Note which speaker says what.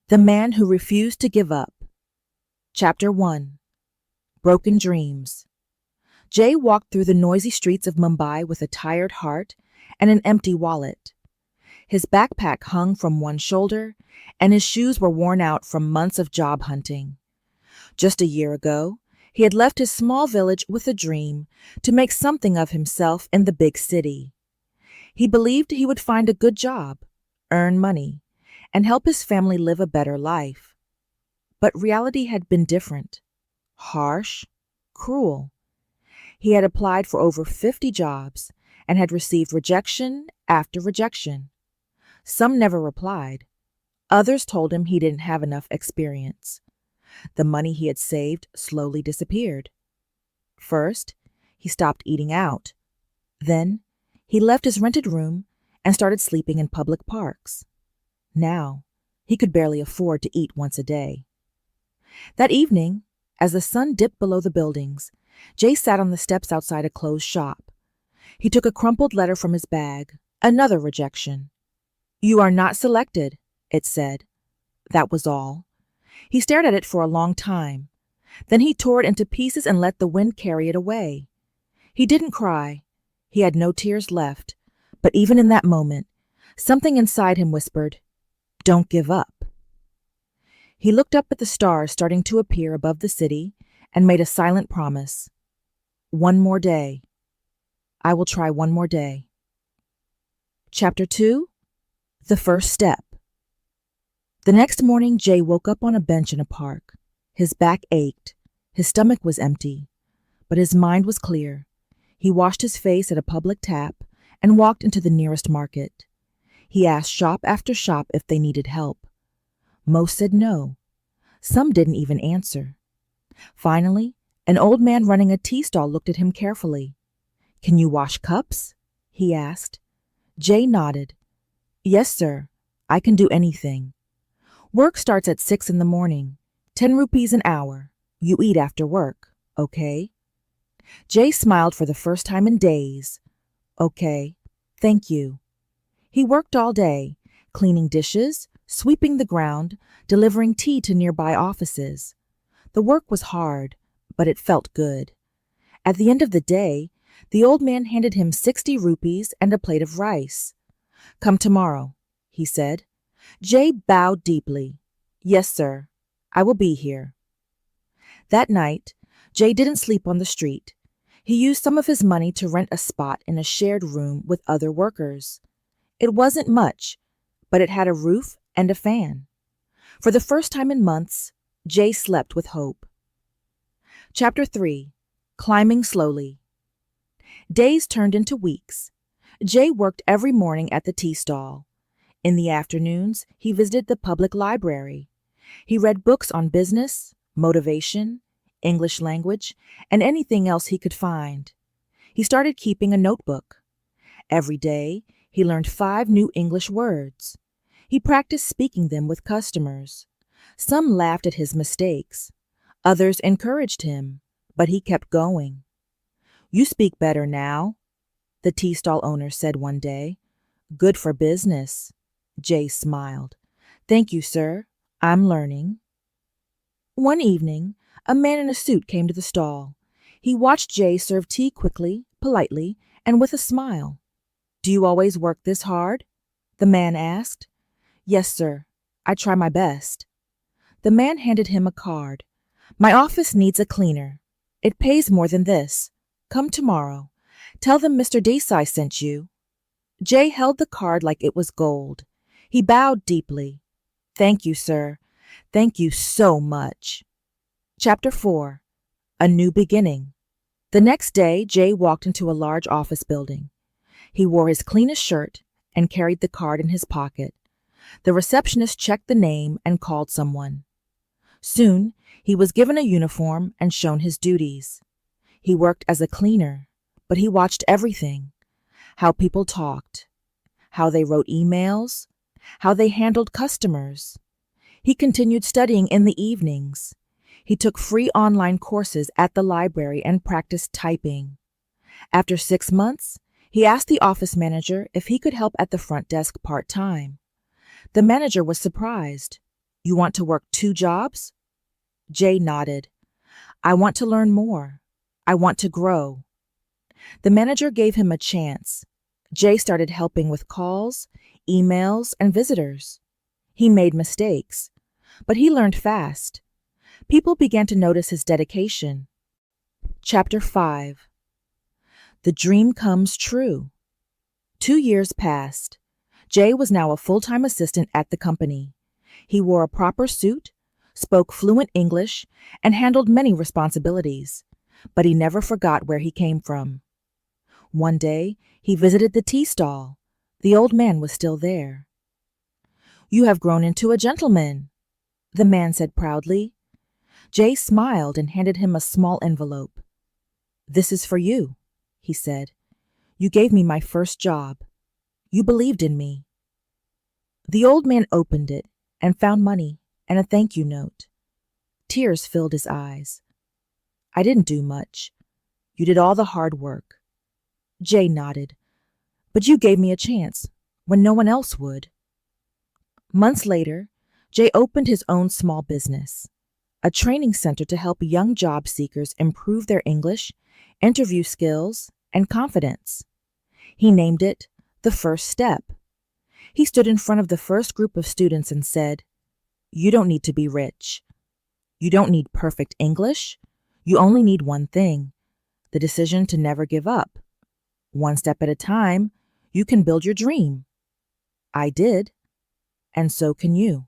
Speaker 1: The Man Who Refused to Give Up. Chapter 1. Broken Dreams. Jay walked through the noisy streets of Mumbai with a tired heart and an empty wallet. His backpack hung from one shoulder, and his shoes were worn out from months of job hunting. Just a year ago, he had left his small village with a dream to make something of himself in the big city. He believed he would find a good job, earn money, and help his family live a better life. But reality had been different. Harsh, cruel. He had applied for over 50 jobs and had received rejection after rejection. Some never replied. Others told him he didn't have enough experience. The money he had saved slowly disappeared. First, he stopped eating out. Then, he left his rented room and started sleeping in public parks. Now, he could barely afford to eat once a day. That evening, as the sun dipped below the buildings, Jay sat on the steps outside a closed shop. He took a crumpled letter from his bag, another rejection. "You are not selected," it said. That was all. He stared at it for a long time. Then he tore it into pieces and let the wind carry it away. He didn't cry. He had no tears left. But even in that moment, something inside him whispered, "Don't give up." He looked up at the stars starting to appear above the city and made a silent promise. One more day. I will try one more day. Chapter 2. The First Step. The next morning, Jay woke up on a bench in a park. His back ached. His stomach was empty. But his mind was clear. He washed his face at a public tap and walked into the nearest market. He asked shop after shop if they needed help. Most said no. Some didn't even answer. Finally, an old man running a tea stall looked at him carefully. "Can you wash cups?" he asked. Jay nodded. "Yes, sir. I can do anything. Work starts at 6 in the morning. 10 rupees an hour. You eat after work, okay?" Jay smiled for the first time in days. "Okay, thank you." He worked all day, cleaning dishes, sweeping the ground, delivering tea to nearby offices. The work was hard, but it felt good. At the end of the day, the old man handed him 60 rupees and a plate of rice. "Come tomorrow," he said. Jay bowed deeply. "Yes, sir. I will be here." That night, Jay didn't sleep on the street. He used some of his money to rent a spot in a shared room with other workers. It wasn't much, but it had a roof and a fan. For the first time in months, Jay slept with hope. Chapter 3. Climbing Slowly. Days turned into weeks. Jay worked every morning at the tea stall. In the afternoons, he visited the public library. He read books on business, motivation, English language, and anything else he could find. He started keeping a notebook. Every day, he learned 5 new English words. He practiced speaking them with customers. Some laughed at his mistakes. Others encouraged him, but he kept going. "You speak better now," the tea stall owner said one day. "Good for business." Jay smiled. "Thank you, sir. I'm learning." One evening, a man in a suit came to the stall. He watched Jay serve tea quickly, politely, and with a smile. "Do you always work this hard?" the man asked. "Yes, sir. I try my best." The man handed him a card. "My office needs a cleaner. It pays more than this. Come tomorrow. Tell them Mr. Desai sent you." Jay held the card like it was gold. He bowed deeply. "Thank you, sir. Thank you so much." Chapter 4. A New Beginning. The next day, Jay walked into a large office building. He wore his cleanest shirt and carried the card in his pocket. The receptionist checked the name and called someone. Soon, he was given a uniform and shown his duties. He worked as a cleaner, but he watched everything: how people talked, how they wrote emails, how they handled customers. He continued studying in the evenings. He took free online courses at the library and practiced typing. After 6 months, he asked the office manager if he could help at the front desk part-time. The manager was surprised. You want to work 2 jobs? Jay nodded. I want to learn more. I want to grow. The manager gave him a chance. Jay started helping with calls, emails, and visitors. He made mistakes, but he learned fast. People began to notice his dedication. Chapter 5. The Dream Comes True. 2 years passed. Jay was now a full-time assistant at the company. He wore a proper suit, spoke fluent English, and handled many responsibilities, but he never forgot where he came from. One day, he visited the tea stall. The old man was still there. You have grown into a gentleman, the man said proudly. Jay smiled and handed him a small envelope. This is for you, he said. You gave me my first job. You believed in me. The old man opened it and found money and a thank you note. Tears filled his eyes. I didn't do much. You did all the hard work. Jay nodded. But you gave me a chance when no one else would. Months later, Jay opened his own small business, a training center to help young job seekers improve their English, interview skills, and confidence. He named it The First Step. He stood in front of the first group of students and said, You don't need to be rich. You don't need perfect English. You only need one thing, the decision to never give up. One step at a time, you can build your dream. I did, and so can you.